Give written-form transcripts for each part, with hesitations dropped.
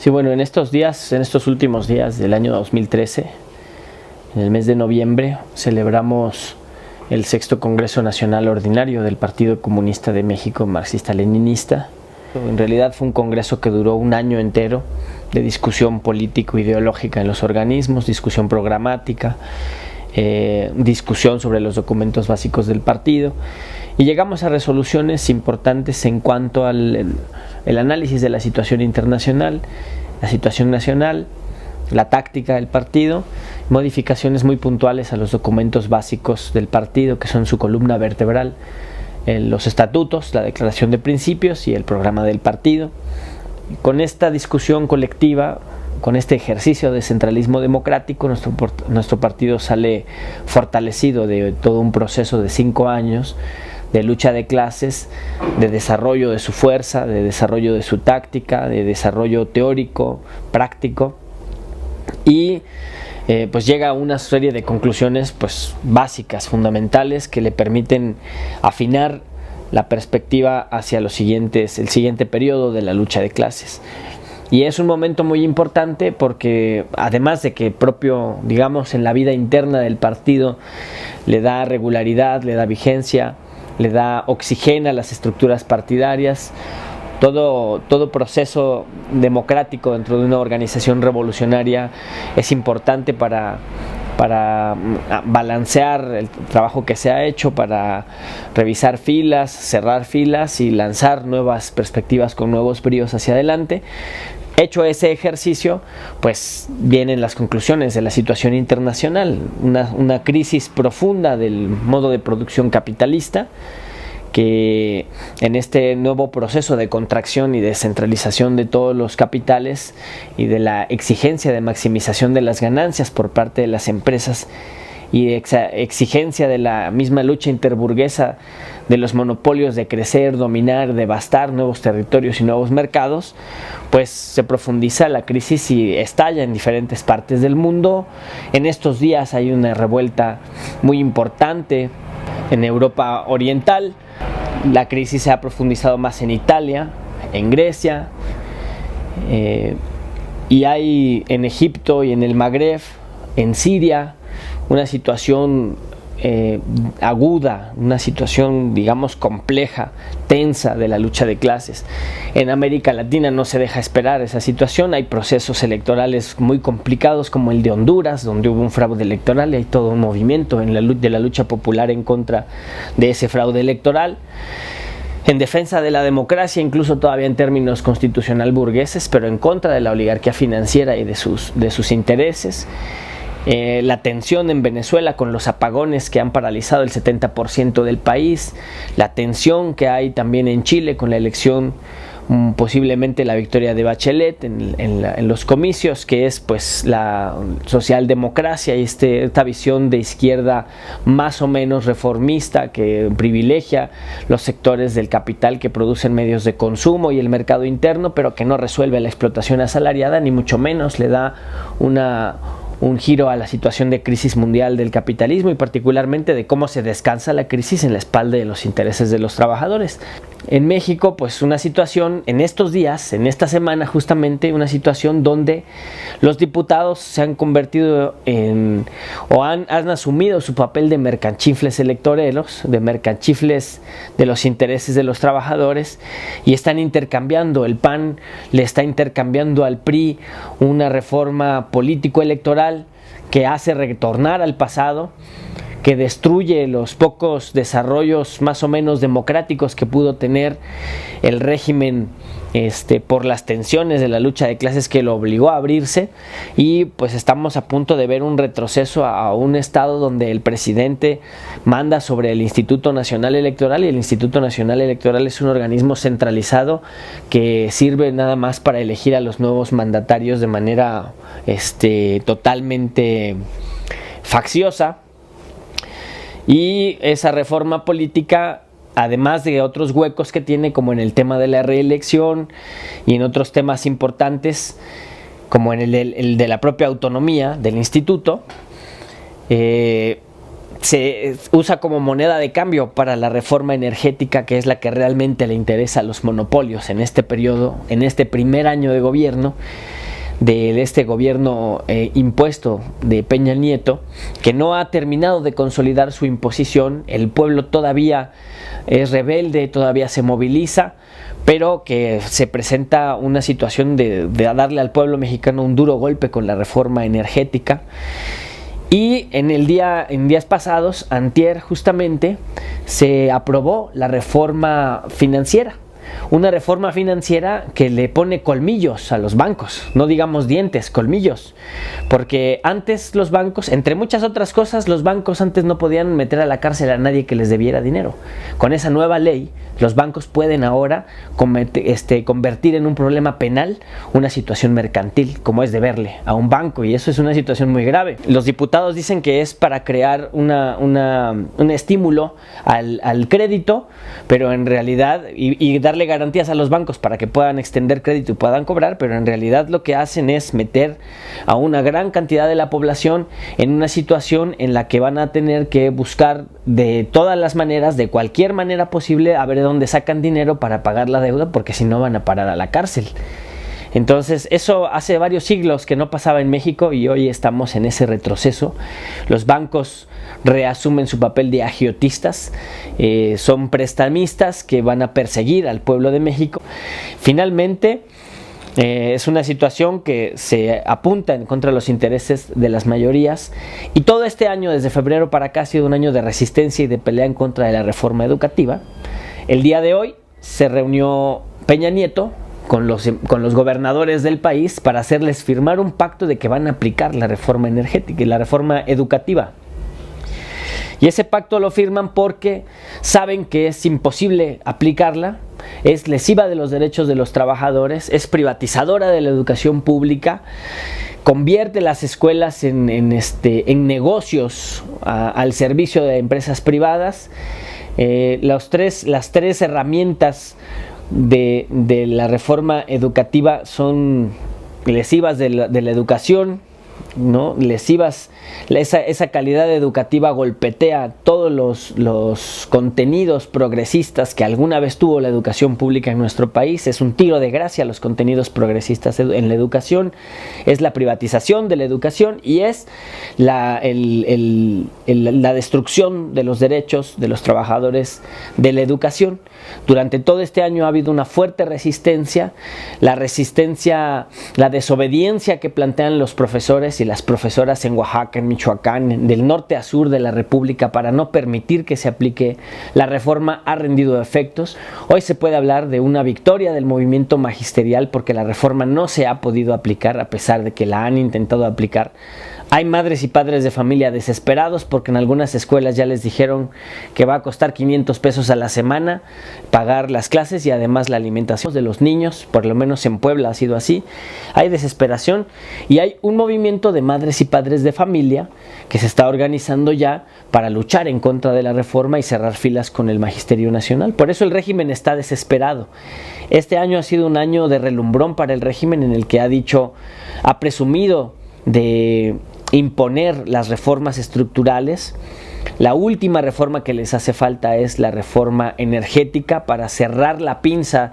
Sí, bueno, en estos últimos días del año 2013, en el mes de noviembre, celebramos el 6º Congreso Nacional Ordinario del Partido Comunista de México Marxista-Leninista. En realidad fue un congreso que duró un año entero de discusión político-ideológica en los organismos, discusión programática, discusión sobre los documentos básicos del partido, y llegamos a resoluciones importantes en cuanto al el análisis de la situación internacional, la situación nacional, la táctica del partido, modificaciones muy puntuales a los documentos básicos del partido, que son su columna vertebral, los estatutos, la declaración de principios y el programa del partido. Con esta discusión colectiva, con este ejercicio de centralismo democrático, nuestro partido sale fortalecido de todo un proceso de 5 años de lucha de clases, de desarrollo de su fuerza, de desarrollo de su táctica, de desarrollo teórico, práctico, y pues llega a una serie de conclusiones pues básicas, fundamentales, que le permiten afinar la perspectiva hacia el siguiente periodo de la lucha de clases. Y es un momento muy importante porque, además de que digamos, en la vida interna del partido le da regularidad, le da vigencia, le da oxigena a las estructuras partidarias, todo proceso democrático dentro de una organización revolucionaria es importante para balancear el trabajo que se ha hecho, para revisar filas, cerrar filas y lanzar nuevas perspectivas con nuevos bríos hacia adelante. Hecho ese ejercicio, pues vienen las conclusiones de la situación internacional, una crisis profunda del modo de producción capitalista, que en este nuevo proceso de contracción y descentralización de todos los capitales y de la exigencia de maximización de las ganancias por parte de las empresas y exigencia de la misma lucha interburguesa de los monopolios de crecer, dominar, devastar nuevos territorios y nuevos mercados, pues se profundiza la crisis y estalla en diferentes partes del mundo. En estos días hay una revuelta muy importante en Europa Oriental. La crisis se ha profundizado más en Italia, en Grecia, y hay en Egipto y en el Magreb, en Siria, una situación aguda, una situación, digamos, compleja, tensa de la lucha de clases. En América Latina no se deja esperar esa situación, hay procesos electorales muy complicados como el de Honduras, donde hubo un fraude electoral y hay todo un movimiento de la lucha popular en contra de ese fraude electoral, en defensa de la democracia, incluso todavía en términos constitucional burgueses, pero en contra de la oligarquía financiera y de sus intereses. La tensión en Venezuela con los apagones que han paralizado el 70% del país, la tensión que hay también en Chile con la elección, posiblemente la victoria de Bachelet en los comicios, que es pues la socialdemocracia y esta visión de izquierda más o menos reformista que privilegia los sectores del capital que producen medios de consumo y el mercado interno, pero que no resuelve la explotación asalariada, ni mucho menos le da un giro a la situación de crisis mundial del capitalismo y particularmente de cómo se descansa la crisis en la espalda de los intereses de los trabajadores. En México, pues una situación en estos días, en esta semana justamente, una situación donde los diputados se han convertido han asumido su papel de mercanchifles electoreros, de mercanchifles de los intereses de los trabajadores, y están intercambiando, el PAN le está intercambiando al PRI una reforma político-electoral que hace retornar al pasado, que destruye los pocos desarrollos más o menos democráticos que pudo tener el régimen por las tensiones de la lucha de clases que lo obligó a abrirse, y pues estamos a punto de ver un retroceso a un estado donde el presidente manda sobre el Instituto Nacional Electoral, y el Instituto Nacional Electoral es un organismo centralizado que sirve nada más para elegir a los nuevos mandatarios de manera totalmente facciosa. Y esa reforma política, además de otros huecos que tiene, como en el tema de la reelección y en otros temas importantes, como en el de la propia autonomía del instituto, se usa como moneda de cambio para la reforma energética, que es la que realmente le interesa a los monopolios en este periodo, en este primer año de gobierno, de este gobierno impuesto de Peña Nieto, que no ha terminado de consolidar su imposición. El pueblo todavía es rebelde, todavía se moviliza, pero que se presenta una situación de darle al pueblo mexicano un duro golpe con la reforma energética. Y en días pasados, antier justamente, se aprobó la reforma financiera. Una reforma financiera que le pone colmillos a los bancos, no digamos dientes, colmillos, porque antes los bancos, entre muchas otras cosas, los bancos antes no podían meter a la cárcel a nadie que les debiera dinero. Con esa nueva ley, los bancos pueden ahora convertir en un problema penal una situación mercantil, como es deberle a un banco, y eso es una situación muy grave. Los diputados dicen que es para crear un estímulo al crédito, pero en realidad, y darle garantías a los bancos para que puedan extender crédito y puedan cobrar, pero en realidad lo que hacen es meter a una gran cantidad de la población en una situación en la que van a tener que buscar de todas las maneras, de cualquier manera posible, a ver de dónde sacan dinero para pagar la deuda, porque si no van a parar a la cárcel. Entonces, eso hace varios siglos que no pasaba en México y hoy estamos en ese retroceso. Los bancos reasumen su papel de agiotistas, son prestamistas que van a perseguir al pueblo de México. Finalmente, es una situación que se apunta en contra de los intereses de las mayorías, y todo este año, desde febrero para acá, ha sido un año de resistencia y de pelea en contra de la reforma educativa. El día de hoy se reunió Peña Nieto con los gobernadores del país para hacerles firmar un pacto de que van a aplicar la reforma energética y la reforma educativa. Y ese pacto lo firman porque saben que es imposible aplicarla, es lesiva de los derechos de los trabajadores, es privatizadora de la educación pública, convierte las escuelas en negocios al servicio de empresas privadas. Las tres herramientas de la reforma educativa son lesivas de la educación, ¿no? Lesivas, esa calidad educativa golpetea todos los contenidos progresistas que alguna vez tuvo la educación pública en nuestro país. Es un tiro de gracia a los contenidos progresistas en la educación, es la privatización de la educación y es la destrucción de los derechos de los trabajadores de la educación. Durante todo este año ha habido una fuerte resistencia, la desobediencia que plantean los profesores y las profesoras en Oaxaca, en Michoacán, del norte a sur de la República, para no permitir que se aplique la reforma, ha rendido efectos. Hoy se puede hablar de una victoria del movimiento magisterial porque la reforma no se ha podido aplicar a pesar de que la han intentado aplicar. Hay madres y padres de familia desesperados porque en algunas escuelas ya les dijeron que va a costar 500 pesos a la semana pagar las clases y además la alimentación de los niños, por lo menos en Puebla ha sido así. Hay desesperación y hay un movimiento de madres y padres de familia que se está organizando ya para luchar en contra de la reforma y cerrar filas con el Magisterio Nacional. Por eso el régimen está desesperado. Este año ha sido un año de relumbrón para el régimen en el que ha presumido de imponer las reformas estructurales. La última reforma que les hace falta es la reforma energética para cerrar la pinza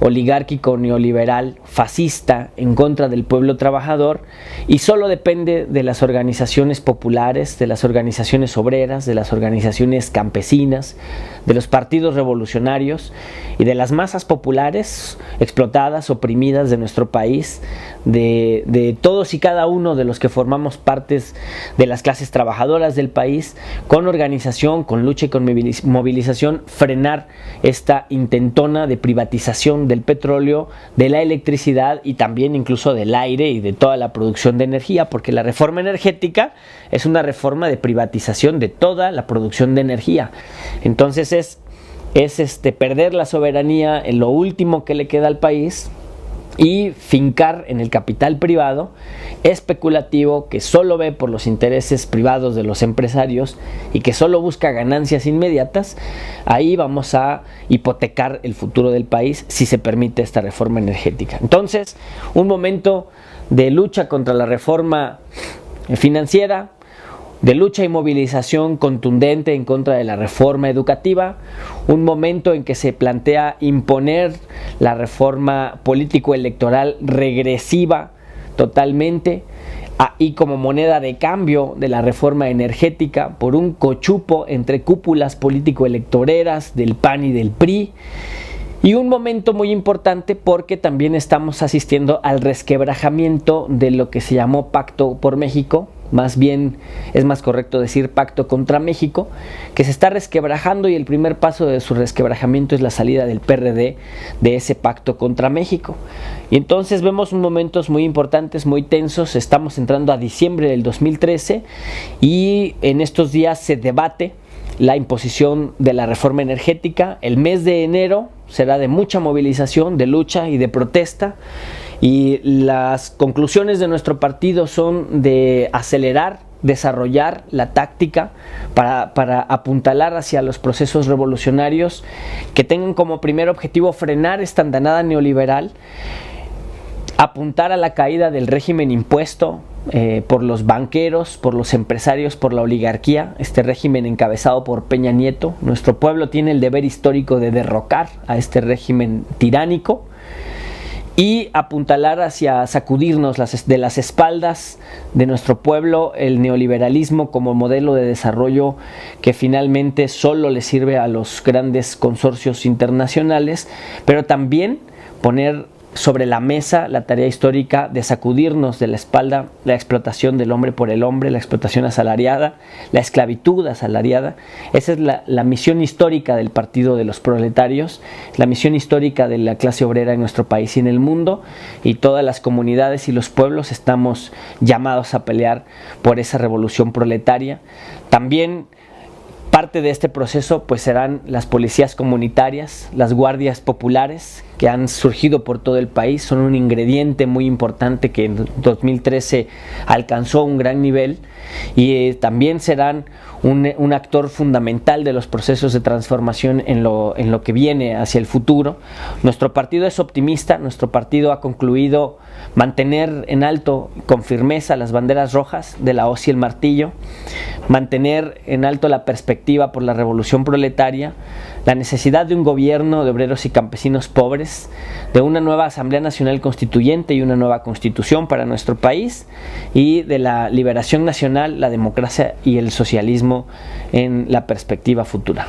oligárquico neoliberal fascista en contra del pueblo trabajador, y solo depende de las organizaciones populares, de las organizaciones obreras, de las organizaciones campesinas, de los partidos revolucionarios y de las masas populares explotadas, oprimidas de nuestro país, de todos y cada uno de los que formamos partes de las clases trabajadoras del país, con organización, con lucha y con movilización, frenar esta intentona de privatización del petróleo, de la electricidad y también incluso del aire y de toda la producción de energía, porque la reforma energética es una reforma de privatización de toda la producción de energía. Entonces es perder la soberanía en lo último que le queda al país y fincar en el capital privado especulativo que solo ve por los intereses privados de los empresarios y que solo busca ganancias inmediatas. Ahí vamos a hipotecar el futuro del país si se permite esta reforma energética. Entonces, un momento de lucha contra la reforma financiera, de lucha y movilización contundente en contra de la reforma educativa, un momento en que se plantea imponer la reforma político-electoral regresiva totalmente, y como moneda de cambio de la reforma energética por un cochupo entre cúpulas político-electoreras del PAN y del PRI. Y un momento muy importante porque también estamos asistiendo al resquebrajamiento de lo que se llamó Pacto por México, más bien es más correcto decir Pacto contra México, que se está resquebrajando, y el primer paso de su resquebrajamiento es la salida del PRD de ese Pacto contra México. Y entonces vemos momentos muy importantes, muy tensos. Estamos entrando a diciembre del 2013 y en estos días se debate la imposición de la reforma energética. El mes de enero será de mucha movilización, de lucha y de protesta, y las conclusiones de nuestro partido son de acelerar, desarrollar la táctica para apuntalar hacia los procesos revolucionarios que tengan como primer objetivo frenar esta andanada neoliberal, apuntar a la caída del régimen impuesto por los banqueros, por los empresarios, por la oligarquía, este régimen encabezado por Peña Nieto. Nuestro pueblo tiene el deber histórico de derrocar a este régimen tiránico y apuntalar hacia sacudirnos de las espaldas de nuestro pueblo el neoliberalismo como modelo de desarrollo que finalmente solo le sirve a los grandes consorcios internacionales, pero también poner sobre la mesa la tarea histórica de sacudirnos de la espalda la explotación del hombre por el hombre, la explotación asalariada, la esclavitud asalariada. Esa es la misión histórica del Partido de los Proletarios, la misión histórica de la clase obrera en nuestro país y en el mundo, y todas las comunidades y los pueblos estamos llamados a pelear por esa revolución proletaria. También parte de este proceso pues serán las policías comunitarias, las guardias populares que han surgido por todo el país, son un ingrediente muy importante que en 2013 alcanzó un gran nivel, y también serán un actor fundamental de los procesos de transformación en lo que viene hacia el futuro. Nuestro partido es optimista, nuestro partido ha concluido mantener en alto con firmeza las banderas rojas de la hoz y el martillo, mantener en alto la perspectiva por la revolución proletaria, la necesidad de un gobierno de obreros y campesinos pobres, de una nueva Asamblea Nacional Constituyente y una nueva Constitución para nuestro país, y de la liberación nacional, la democracia y el socialismo en la perspectiva futura.